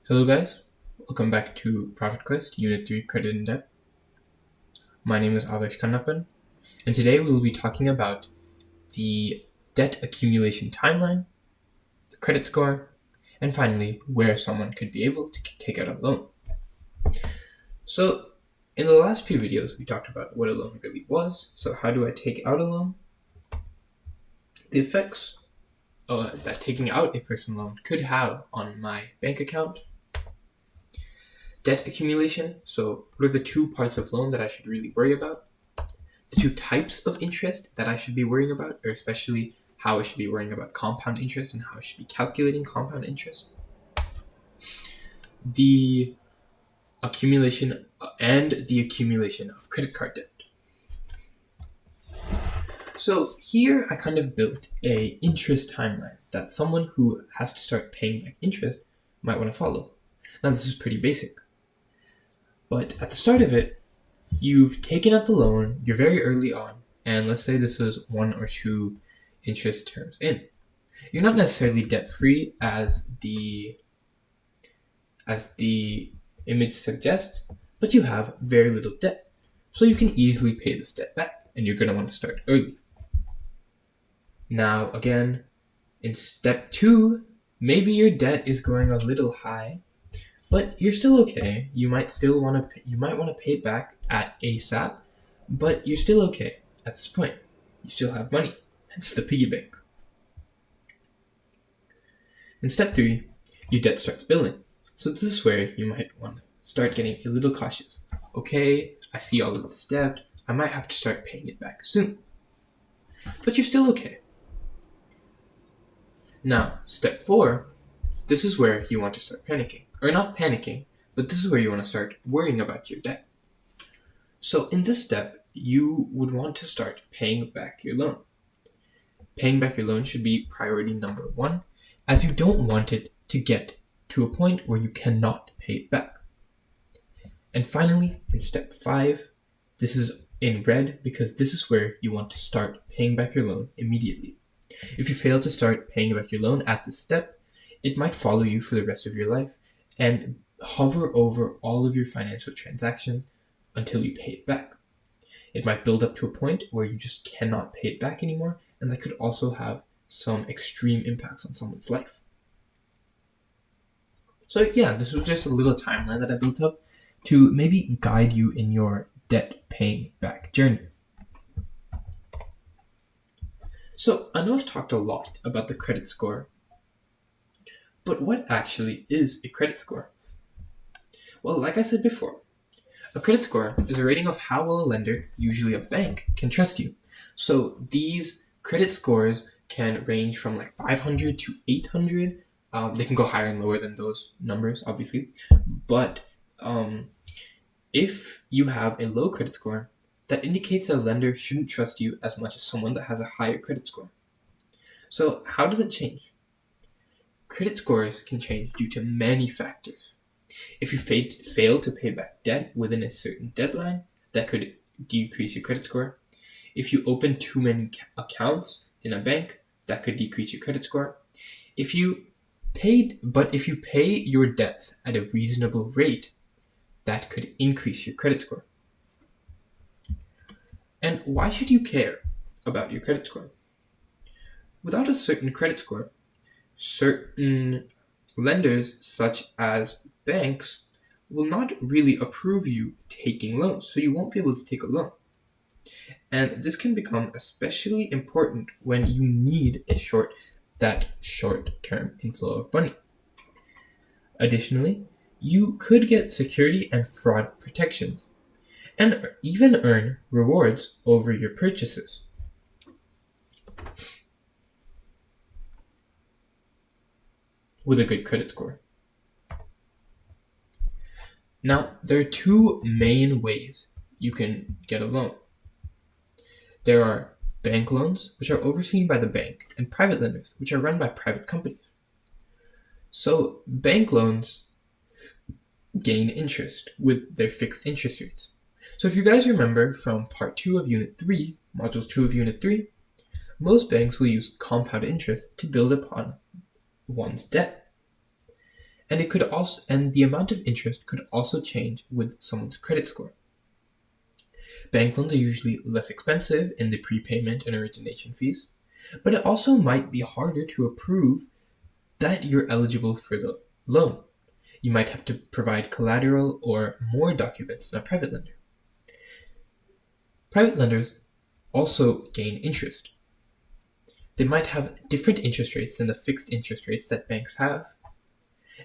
Hello guys, welcome back to Profit Quest Unit 3 Credit in Debt. My name is Adarsh Kannappan, and today we will be talking about the debt accumulation timeline, the credit score, and finally, where someone could be able to take out a loan. So, in the last few videos, we talked about what a loan really was. So how do I take out a loan? The effects that taking out a personal loan could have on my bank account. Debt accumulation, so what are the two parts of loan that I should really worry about? The two types of interest that I should be worrying about, or especially how I should be worrying about compound interest and how I should be calculating compound interest. The accumulation and the accumulation of credit card debt. So here I kind of built a interest timeline that someone who has to start paying back interest might want to follow. Now this is pretty basic. But at the start of it, you've taken out the loan, you're very early on, and let's say this was 1 or 2 interest terms in. You're not necessarily debt-free as the image suggests, but you have very little debt. So you can easily pay this debt back, and you're going to want to start early. Now, again, in step 2, maybe your debt is going a little high, but you're still okay. You might want to pay it back at ASAP, but you're still okay at this point. You still have money. Hence the piggy bank. In step 3, your debt starts building. So this is where you might want to start getting a little cautious. Okay, I see all of this debt. I might have to start paying it back soon. But you're still okay. Now, step 4, this is where you want to start panicking. Or not panicking, but this is where you want to start worrying about your debt. So in this step, you would want to start paying back your loan. Paying back your loan should be priority number 1, as you don't want it to get to a point where you cannot pay it back. And finally, in step 5, this is in red because this is where you want to start paying back your loan immediately. If you fail to start paying back your loan at this step, it might follow you for the rest of your life and hover over all of your financial transactions until you pay it back. It might build up to a point where you just cannot pay it back anymore, and that could also have some extreme impacts on someone's life. So yeah, this was just a little timeline that I built up to maybe guide you in your debt paying back journey. So I know I've talked a lot about the credit score, but what actually is a credit score? Well, like I said before, a credit score is a rating of how well a lender, usually a bank, can trust you. So these credit scores can range from like 500 to 800. They can go higher and lower than those numbers, obviously. But if you have a low credit score, that indicates that a lender shouldn't trust you as much as someone that has a higher credit score. So how does it change? Credit scores can change due to many factors. If you fail to pay back debt within a certain deadline, that could decrease your credit score. If you open too many accounts in a bank, that could decrease your credit score. If you pay your debts at a reasonable rate, that could increase your credit score. And why should you care about your credit score? Without a certain credit score, certain lenders, such as banks, will not really approve you taking loans, so you won't be able to take a loan. And this can become especially important when you need that short-term inflow of money. Additionally, you could get security and fraud protections, and even earn rewards over your purchases. With a good credit score. Now, there are 2 main ways you can get a loan. There are bank loans, which are overseen by the bank, and private lenders, which are run by private companies. So, bank loans gain interest with their fixed interest rates. So if you guys remember from part 2 of Unit 3, Module 2 of Unit 3, most banks will use compound interest to build upon one's debt. And the amount of interest could also change with someone's credit score. Bank loans are usually less expensive in the prepayment and origination fees, but it also might be harder to approve that you're eligible for the loan. You might have to provide collateral or more documents than a private lender. Private lenders also gain interest. They might have different interest rates than the fixed interest rates that banks have,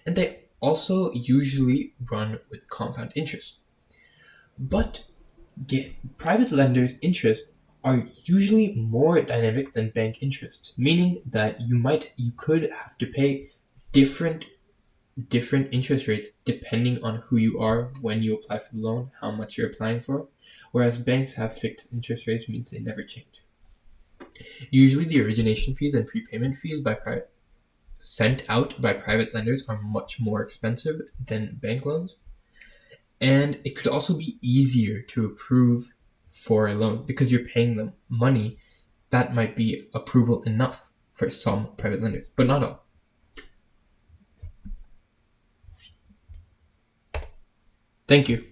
and they also usually run with compound interest. But private lenders' interests are usually more dynamic than bank interests, meaning that you could have to pay different interest rates depending on who you are when you apply for the loan, how much you're applying for, whereas banks have fixed interest rates, means they never change. Usually the origination fees and prepayment fees sent out by private lenders are much more expensive than bank loans. And it could also be easier to approve for a loan because you're paying them money. That might be approval enough for some private lenders, but not all. Thank you.